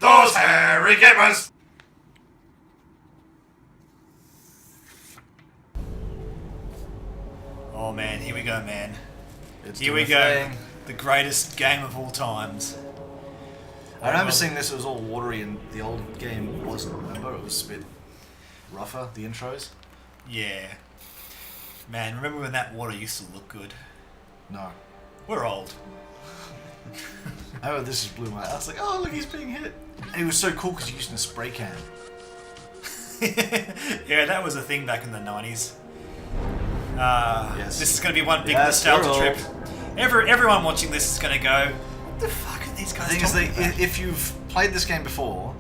Those hairy gamers! Oh man, here we go, man. Here we go. The greatest game of all times. I remember seeing this, it was all watery, and the old game wasn't, remember? It was a bit rougher, the intros. Yeah. Man, remember when that water used to look good? No. We're old. I remember this just blew my... I was like, oh look, he's being hit. And it was so cool because he used a spray can. Yeah, that was a thing back in the 90s. Yes. This is going to be one big nostalgia trip. Everyone watching this is going to go, what the fuck are these guys The thing talking about? if you've played this game before,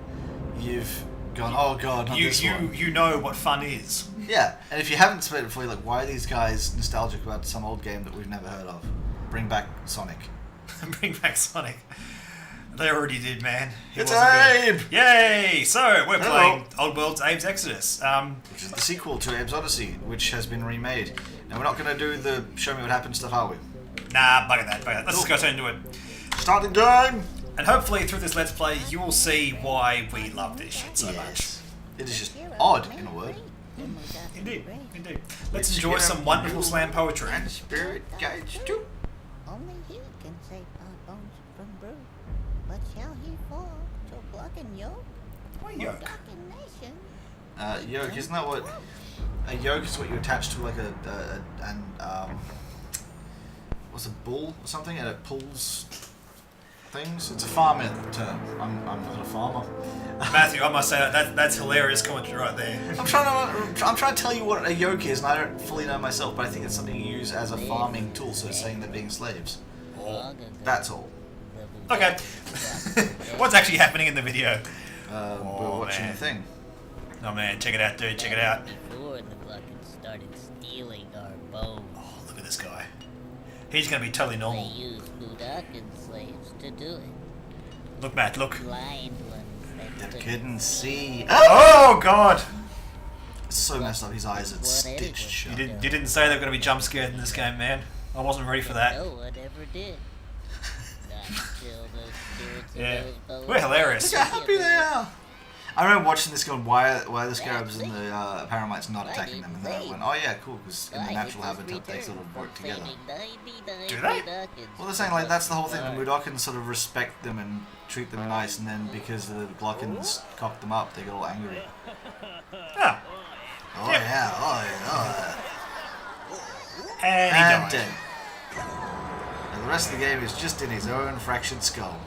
you've gone, oh god, not this one. You know what fun is. Yeah, and if you haven't played it before, you're like, why are these guys nostalgic about some old game that we've never heard of? Bring back Sonic. Bring back Sonic. They already did, man. It's Abe! Yay! So, we're playing Oddworld's Abe's Exoddus. Which is the sequel to Abe's Odyssey, which has been remade. Now, we're not going to do the show me what happened stuff, are we? Nah, bugger that. Let's just go straight into it. Start the game! And hopefully through this Let's Play, you will see why we love this shit so much. It is just odd, in a word. Indeed, indeed. Let's enjoy some wonderful slam poetry. And spirit guides too. Only he can save our bones from brew. But shall he fall to block and yoke? What yoke? Nation? Yoke, isn't that what... A yoke is what you attach to like what's a bull or something, and it pulls things? It's a farming term. I'm not a farmer. Matthew, I must say that's hilarious commentary right there. I'm trying to tell you what a yoke is, and I don't fully know myself, but I think it's something you use as a farming tool, so it's saying they're being slaves. That's all. Okay. What's actually happening in the video? We're watching the thing. Oh man, check it out, dude, check it out. Before the Mudokons started stealing our bones, Oh, look at this guy. He's gonna be totally they normal. used Mudokon slaves to do it. Look, Matt, look. Blind ones that They couldn't couldn't see. Oh god! It's so messed up, his eyes are stitched shut. You didn't say they were gonna be jump scared in this game, man. I wasn't ready for that. no one ever did. Not until those spirits Yeah. of those bones. We're hilarious. Look how happy they are! I remember watching this going, why are the scarabs and the paramites not attacking them? And then I went, oh yeah, cool, because in the natural habitat they sort of work together. Do they? Well, they're saying like that's the whole thing. The Mudokons sort of respect them and treat them nice, and then because the Glockons cock them up, they get all angry. Ah, Oh yeah, oh yeah. and he And died. dead. And the rest of the game is just in his own fractured skull.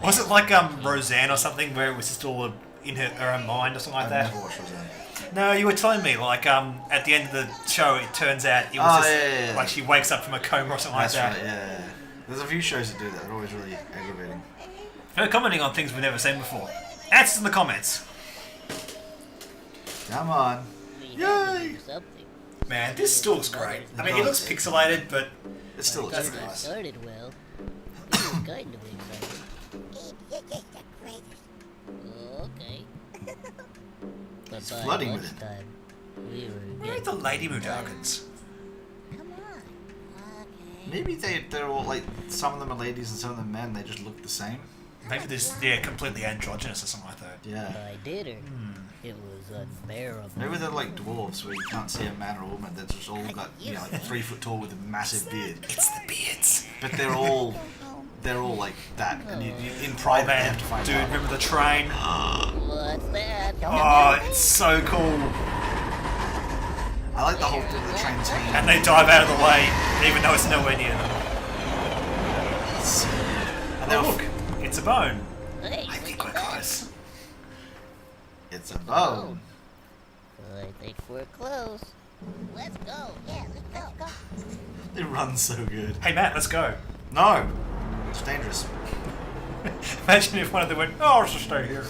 Was it like Roseanne or something, where it was just all in her own mind or something like I've that? never watched Roseanne. No, you were telling me, like, at the end of the show, it turns out it was yeah. like she wakes up from a coma or something That's like that. right, yeah. There's a few shows that do that. They're always really aggravating. We're commenting on things we've never seen before. Answers in the comments. Come on. Yay! Man, this still looks great. I mean, it looks pixelated, but It still looks That's really nice. nice. Started well. It was kind of exciting. Okay. But It's by flooding with it. lunchtime, we were where are getting the Lady Mudokons? Come on. Okay. Maybe they're all like, some of them are ladies and some of them men, they just look the same. Maybe they're completely androgynous or something like that. Yeah. By dinner, it was unbearable. Maybe they're like dwarves where you can't see a man or a woman, they're just all got, you know, like 3 foot tall with a massive beard. It's the beards. But they're all like that, and in private Oh they man, have to find dude, out. remember the train? What's that? Oh, it's so cool. I like the whole thing of the train's hanging. And they dive out of the way, even though it's nowhere near them. And they're Oh, look, it's a bone. Hey, I think look we're at that. close. It's a bone. I think we're close. Let's go. Yeah, let's go. They run so good. Hey Matt, let's go. No! It's dangerous. Imagine if one of them went, oh, let's just stay here.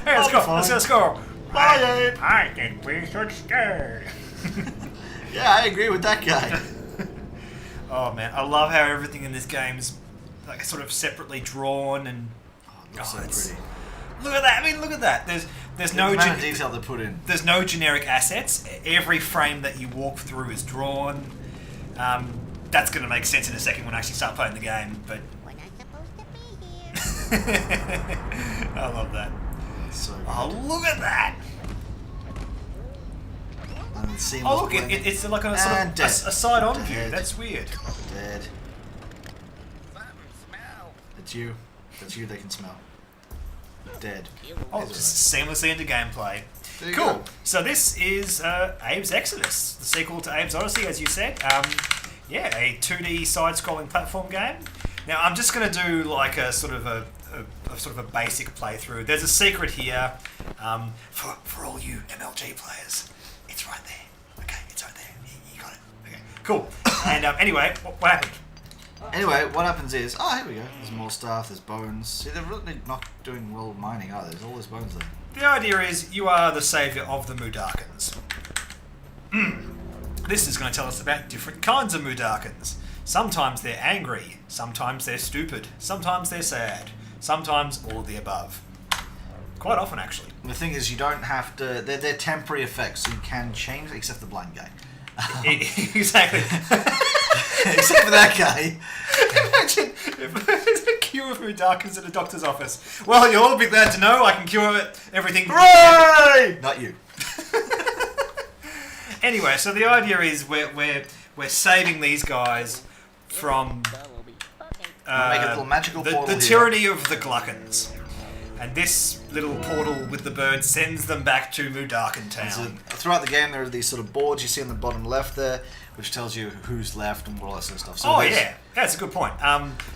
Hey, let's I'll go, be fine. let's go. Bye, Abe. I think we should stay. Yeah, I agree with that guy. Oh man, I love how everything in this game is like sort of separately drawn and Looks so it's- pretty. look at that. I mean, look at that. There's no The amount of detail they put in. there's no generic assets. Every frame that you walk through is drawn. That's going to make sense in a second when I actually start playing the game. But We're not supposed to be here. I love that. So good. Oh, look at that! And then seamless Oh, look, blending. it's like a sort And of dead. a side-on view. Dead. That's weird. Dead. It's you. That's you they can smell. Dead. Oh, It's just seamlessly into gameplay. There you Cool. go. So this is Abe's Exoddus, the sequel to Abe's Odyssey, as you said. Yeah, a 2D side-scrolling platform game. Now I'm just going to do like a sort of a basic playthrough. There's a secret here for all you MLG players. It's right there. Okay, it's right there. You got it. Okay, cool. And anyway, what happened? Anyway, what happens is, oh, here we go. There's more stuff. There's bones. See, they're really not doing well mining, are they? There's all those bones there. The idea is you are the saviour of the Mudokons. This is going to tell us about different kinds of Mudokons. Sometimes they're angry, sometimes they're stupid, sometimes they're sad, sometimes all of the above. Quite often, actually. And the thing is, you don't have to... They're temporary effects, so you can change, except the blind guy. Exactly. Except for that guy. Imagine if there's a queue of Mudokons at a doctor's office. Well, you'll all be glad to know I can cure everything. Hooray! Not you. Anyway, so the idea is we're saving these guys from Make a little magical portal the here. tyranny of the Gluckons. And this little portal with the bird sends them back to Mudokon So Town. throughout the game, there are these sort of boards you see on the bottom left there, which tells you who's left and all that sort of stuff. So Oh there's- yeah, that's a good point.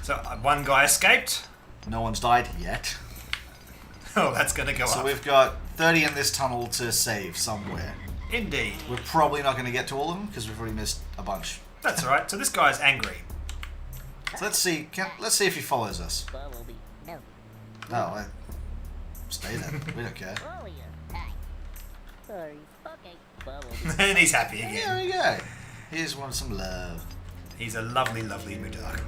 So one guy escaped. No one's died yet. Oh, that's going to go So up. we've got 30 in this tunnel to save somewhere. Indeed. We're probably not going to get to all of them because we've already missed a bunch. That's all right. So this guy's angry. So let's see. Let's see if he follows us. No. No, stay there. We don't care. Sorry. Okay. And he's happy There again. we go. He just wants some love. He's a lovely, lovely Mudokon.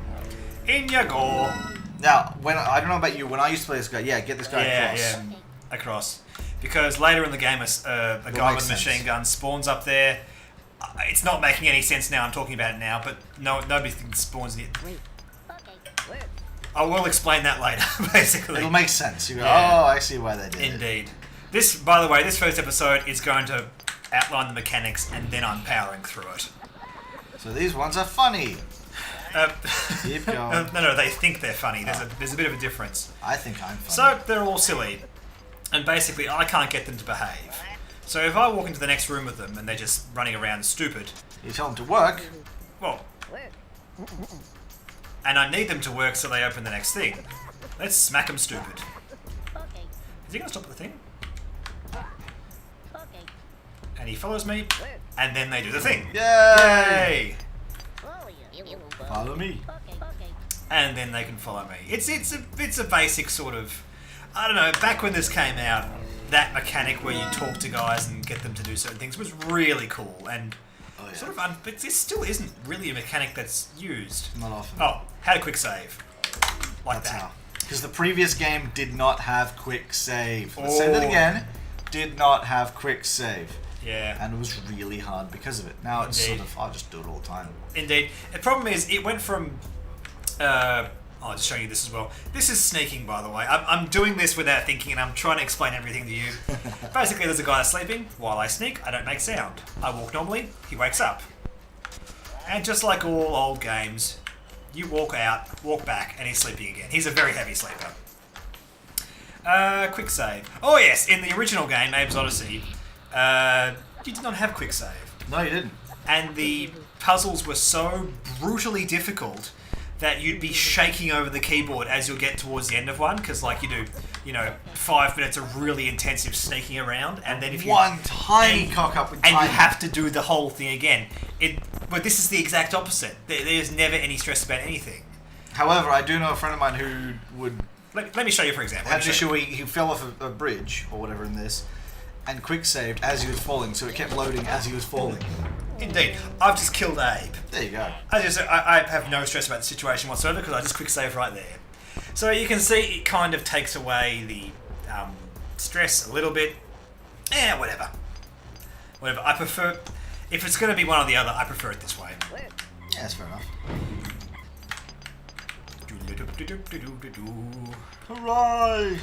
In you go. Now, I don't know about you. When I used to play this guy, get this guy across. Yeah. Across. Because later in the game, a guy with a makes machine sense. gun spawns up there. It's not making any sense now. I'm talking about it now, but nobody thinks spawns it. Wait. Okay. I will explain that later, basically. It'll make sense. You go, Yeah. oh, I see why they did it. Indeed. This, by the way, this first episode is going to outline the mechanics and then I'm powering through it. So these ones are funny. Keep going. No, they think they're funny. There's a bit of a difference. I think I'm funny. So they're all silly, and basically I can't get them to behave. So if I walk into the next room with them and they're just running around stupid, You tell them to work. well, Work. and I need them to work so they open the next thing. Let's smack them stupid. Okay. Is he gonna stop the thing? Okay. And he follows me, Work. and then they do the thing. Yay! Yay! Follow you. Follow me. Okay. Okay. And then they can follow me. It's a basic sort of, I don't know. Back when this came out, that mechanic where you talk to guys and get them to do certain things was really cool and Oh, yeah. sort of. But this still isn't really a mechanic that's used. Not often. Oh, how to quick save, like That's that. how. Because the previous game did not have quick save. Let's say that Oh. again. Did not have quick save. Yeah. And it was really hard because of it. Now it's Indeed. sort of, I just do it all the time. Indeed. The problem is, it went from. I'll just show you this as well. This is sneaking, by the way. I'm doing this without thinking, and I'm trying to explain everything to you. Basically, there's a guy sleeping. While I sneak, I don't make sound. I walk normally, he wakes up. And just like all old games, you walk out, walk back, and he's sleeping again. He's a very heavy sleeper. Quick save. Oh yes, in the original game, Abe's Odyssey, you did not have quick save. No, you didn't. And the puzzles were so brutally difficult that you'd be shaking over the keyboard as you'll get towards the end of one, because like you do, 5 minutes of really intensive sneaking around, and then if you One tiny and- cock up with and you tiny. have to do the whole thing again. But this is the exact opposite. There's never any stress about anything. However, I do know a friend of mine who would Let me show you, for example. had Let an me show issue where he fell off a bridge or whatever in this, and quick saved as he was falling, so it kept loading as he was falling. you. Indeed, I've just killed Abe. There you go. I have no stress about the situation whatsoever because I just quick save right there. So you can see it kind of takes away the stress a little bit. Yeah, whatever. I prefer, if it's going to be one or the other, I prefer it this way. Work. Yeah, that's fair enough. Hooray!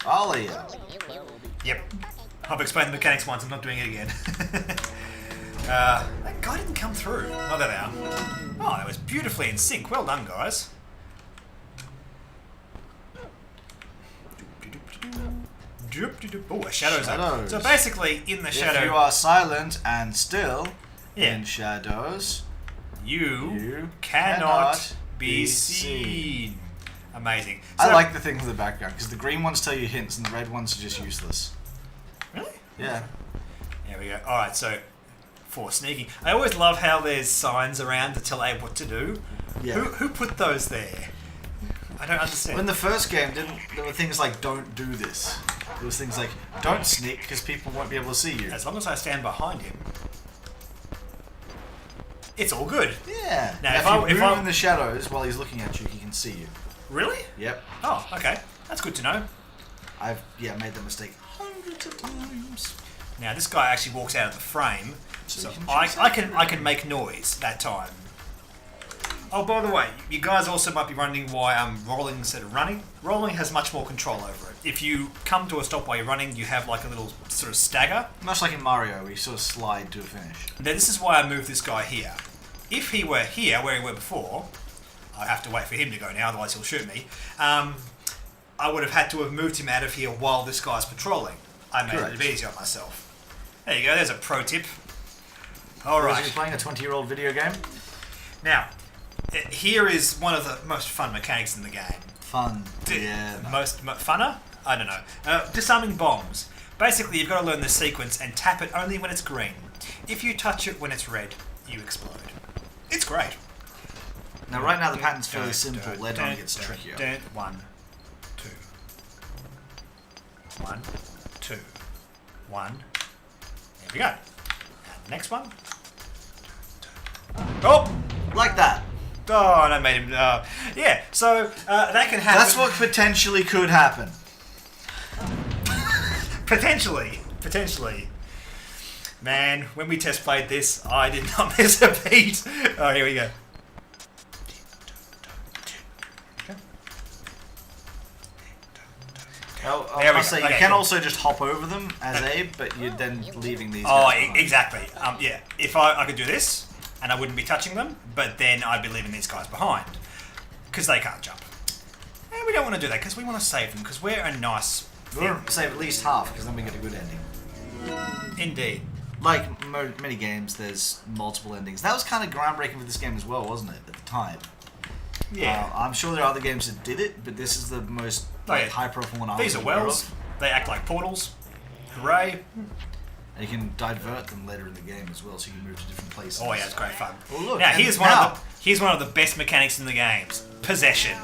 Ollie. Yep. I've explained the mechanics once, I'm not doing it again. That guy didn't come through. Oh, there they are. Oh, that was beautifully in sync. Well done, guys. Oh, a shadow's up. So basically, in the shadow... If you are silent and still Yeah. in shadows, You cannot be seen. Amazing. I like the things in the background because the green ones tell you hints and the red ones are just useless. Really? Yeah. There we go. Alright, so for sneaking. I always love how there's signs around to tell Abe what to do. Yeah. Who put those there? I don't understand. Well, in the first game, there were things like "Don't do this." There was things like "Don't sneak" because people won't be able to see you. As long as I stand behind him, it's all good. Yeah. Now, if you move in the shadows while he's looking at you, he can see you. Really? Yep. Oh, okay. That's good to know. I've made that mistake hundreds of times. Now this guy actually walks out of the frame, So so you can I can make noise that time. Oh, by the way, you guys also might be wondering why I'm rolling instead of running. Rolling has much more control over it. If you come to a stop while you're running, you have like a little sort of stagger. Much like in Mario, where you sort of slide to a finish. Now this is why I moved this guy here. If he were here, where he were before, I have to wait for him to go now, otherwise he'll shoot me. I would have had to have moved him out of here while this guy's patrolling. I made Correct. it easier on myself. There you go, there's a pro tip. All Whereas right. you're playing a 20-year-old video game. Now, here is one of the most fun mechanics in the game. Fun. Yeah. Funner? I don't know. Disarming bombs. Basically, you've got to learn the sequence and tap it only when it's green. If you touch it when it's red, you explode. It's great. Now, right now the pattern's fairly simple. Later on it gets trickier. 1, 2. 1, 2. 1. There we go. And next one. Oh! Like that. Oh, and I made him. Yeah, so that can happen. That's what potentially could happen. Potentially. Man, when we test played this, I did not miss a beat. Oh, here we go. I must say, you can also just hop over them as Abe, but you're then leaving these Oh, guys behind. exactly. Yeah, if I could do this, and I wouldn't be touching them, but then I'd be leaving these guys behind. Because they can't jump. And we don't want to do that, because we want to save them, because we're a nice... We want to save at least half, because then we get a good ending. Indeed. Like many games, there's multiple endings. That was kind of groundbreaking for this game as well, wasn't it, at the time? Yeah. I'm sure there are other games that did it, but this is the most high-profile one I These was are aware wells. of. They act like portals. Hooray. And you can divert them later in the game as well, so you can move to different places. Oh yeah, it's great fun. Oh, look, now and here's one of the best mechanics in the games. Possession.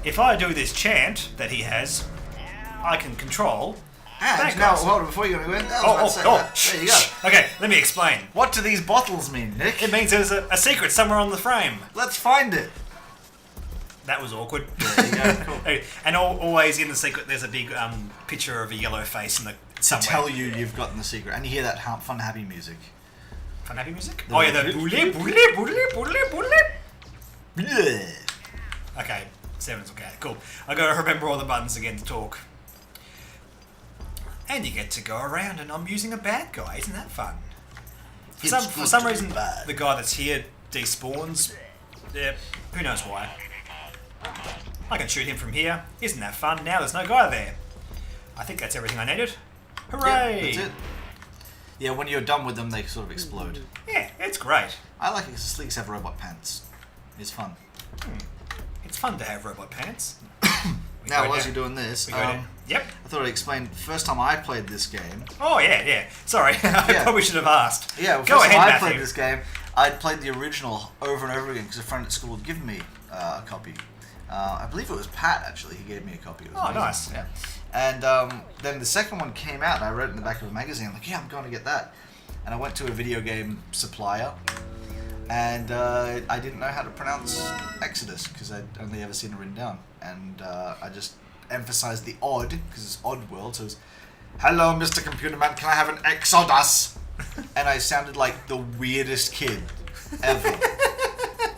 If I do this chant that he has, I can control. And now, hold on, before you go in, there you go. Okay, let me explain. What do these bottles mean, Nick? It means there's a secret somewhere on the frame. Let's find it. That was awkward. There you go, cool. And always in the secret, there's a big picture of a yellow face in the somewhere. Tell you you've gotten the secret, and you hear that fun, happy music. Fun happy music? The Oh yeah, the boule, boule. Yeah. Okay, 7's okay. Cool. I gotta remember all the buttons again to talk. And you get to go around, and I'm using a bad guy. Isn't that fun? For some reason, the guy that's here despawns. Yeah, who knows why. I can shoot him from here. Isn't that fun? Now there's no guy there. I think that's everything I needed. Hooray! Yeah, that's it. Yeah, when you're done with them, they sort of explode. Yeah, it's great. I like it because Sleeks have robot pants. It's fun. It's fun to have robot pants. Now, as you're doing this, Yep. I thought I'd explain. First time I played this game. Oh yeah. Sorry, I probably should have asked. Yeah, well, go first ahead, time I Matthew. played this game, I'd played the original over and over again because a friend at school had given me a copy. I believe it was Pat, actually. He gave me a copy. It was amazing. Nice. Yeah. And then the second one came out, and I read it in the back of a magazine. I'm like, yeah, I'm going to get that. And I went to a video game supplier, and I didn't know how to pronounce Exoddus because I'd only ever seen it written down. And I just emphasized the odd because it's Oddworld. So it was, hello, Mr. Computer Man, can I have an Exoddus? And I sounded like the weirdest kid ever.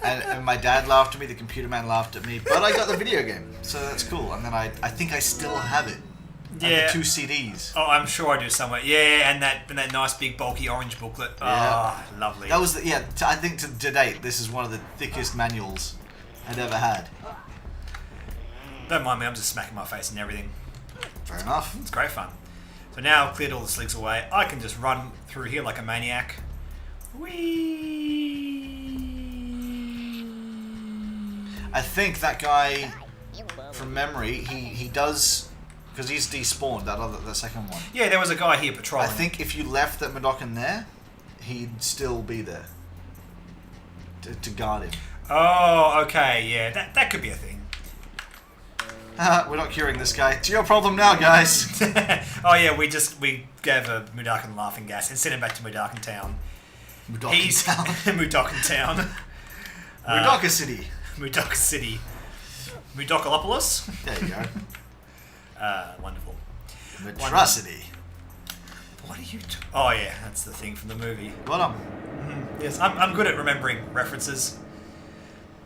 and my dad laughed at me, the computer man laughed at me, but I got the video game, so that's cool. And then I think I still have it. Yeah. The 2 CDs. Oh, I'm sure I do somewhere. Yeah, and that nice big bulky orange booklet. Yeah. Oh, lovely. That was I think to date this is one of the thickest manuals I'd ever had. Don't mind me, I'm just smacking my face and everything. Fair enough. It's great fun. So now I've cleared all the slicks away. I can just run through here like a maniac. Whee! I think that guy, from memory, he does, because he's despawned that second one. Yeah, there was a guy here patrolling. I think if you left that Mudokon there, he'd still be there to guard him. Oh, okay, yeah, that could be a thing. We're not curing this guy. It's your problem now, guys. Oh yeah, we gave a Mudokon laughing gas and sent him back to Mudokon Town. Mudokon Town. Mudokon Town. Mudokon City. Mudokon City. Mudokolopolis. There you go. Wonderful. Metrocity. What are you? Oh yeah, that's the thing from the movie. Well, Yes, I'm good at remembering references.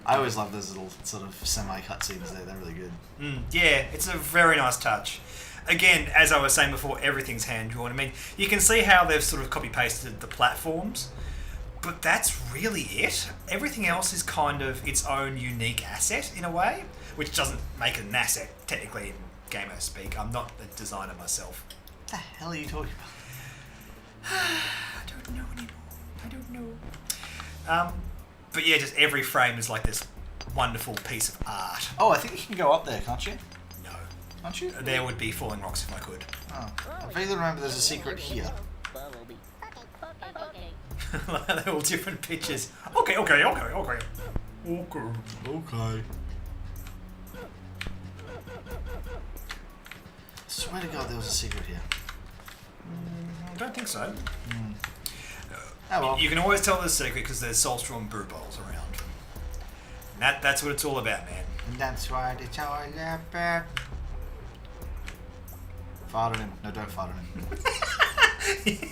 I always love those little sort of semi-cutscenes there. They're really good. Yeah, it's a very nice touch. Again, as I was saying before, everything's hand-drawn. I mean, you can see how they've sort of copy-pasted the platforms, but that's really it. Everything else is kind of its own unique asset, in a way, which doesn't make it an asset, technically, in gamer speak. I'm not a designer myself. What the hell are you talking about? I don't know anymore. I don't know. But yeah, just every frame is like this wonderful piece of art. Oh, I think you can go up there, can't you? No. Can't you? There would be falling rocks if I could. Oh, I vaguely remember there's a secret here. They're all different pictures. Okay. Okay. Swear to God, there was a secret here. I don't think so. Oh well. You can always tell there's a secret because there's Soulstrom brew bowls around. And that's what it's all about, man. And that's why it's all about. Fart on him. No, don't fart on him.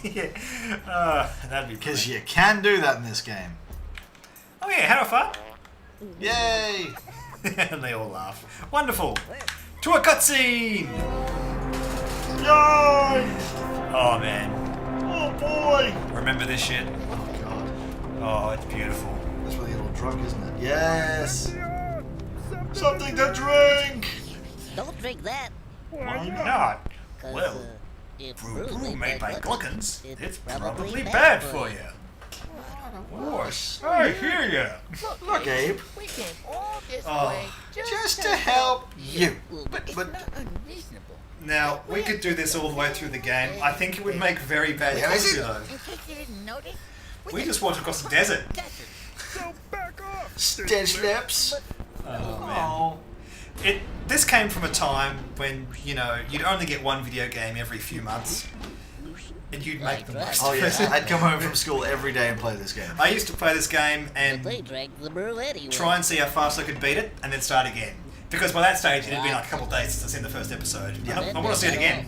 Yeah. That'd be Because brilliant. you can do that in this game. Oh yeah, how fun. Yay! And they all laugh. Wonderful. To a cutscene! Yay! Oh man. Oh boy! Remember this shit? Oh God. Oh, it's beautiful. That's really a little drunk, isn't it? Yes! Something to drink! Don't drink that. Why not? 'Cause, Well, if brew made by Gluckins, it's it's probably probably bad bad for for you. you. Horse, I hear ya. Look, Abe. We came all this Oh. way Just to help you. But unreasonable. Now, we could do this all the way through the game. I think it would make very bad Yeah, is choices, it? though. In case you didn't notice, We just walked across the desert. so back off. Stench lips. Oh. This came from a time when, you'd only get one video game every few months. And you'd make the most Oh of yeah, it. I'd come home from school every day and play this game. I used to play this game But and they drank the brew anyway. try and see how fast I could beat it, and then start again. Because by that stage, it had been like a couple of days since I'd seen the first episode. Yeah. I want to see it again.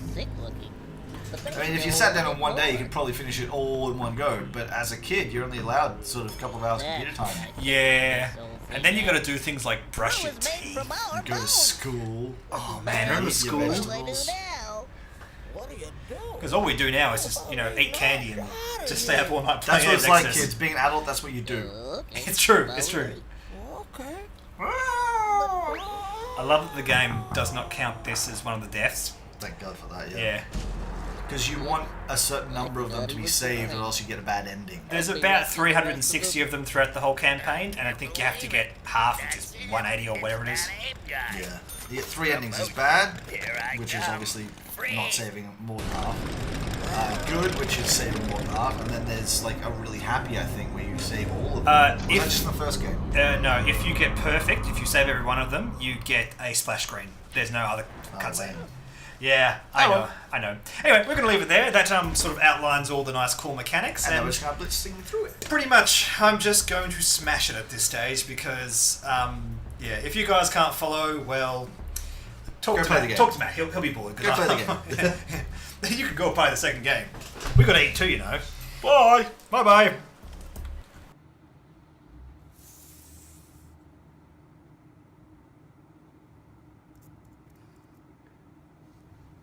I mean, if you sat down on one day, you could probably finish it all in one go. But as a kid, you're only allowed sort of a couple of hours computer time. Yeah. And then you got to do things like brush your It was made teeth. from our Go to bones. school. Oh man, remember Eat your school? vegetables. What do I do now? What are you doing? Because all we do now is just, eat candy and just stay up all night That's playing what it's like, Exoddus. kids. Being an adult, that's what you do. Okay. It's true, it's true. Okay. I love that the game does not count this as one of the deaths. Thank God for that, yeah. Yeah. Because you want a certain number of them to be saved, or else you get a bad ending. There's about 360 of them throughout the whole campaign, and I think you have to get half, which is 180 or whatever it is. Yeah. You get 3 endings is bad, which is obviously not saving more than half. Good, which is saving more than half. And then there's like a really happy, I think, where you save all of them. Was that just in the first game? No, if you get perfect, if you save every one of them, you get a splash screen. There's no other cutscene. lame. Yeah, I know. Anyway, we're going to leave it there. That sort of outlines all the nice cool mechanics. And then we're just going to blitzing through it. Pretty much, I'm just going to smash it at this stage because, if you guys can't follow, well, talk to Matt. Talk to Matt. He'll be bored. Go play the game. You can go play the second game. We got to eat too, Bye. Bye-bye.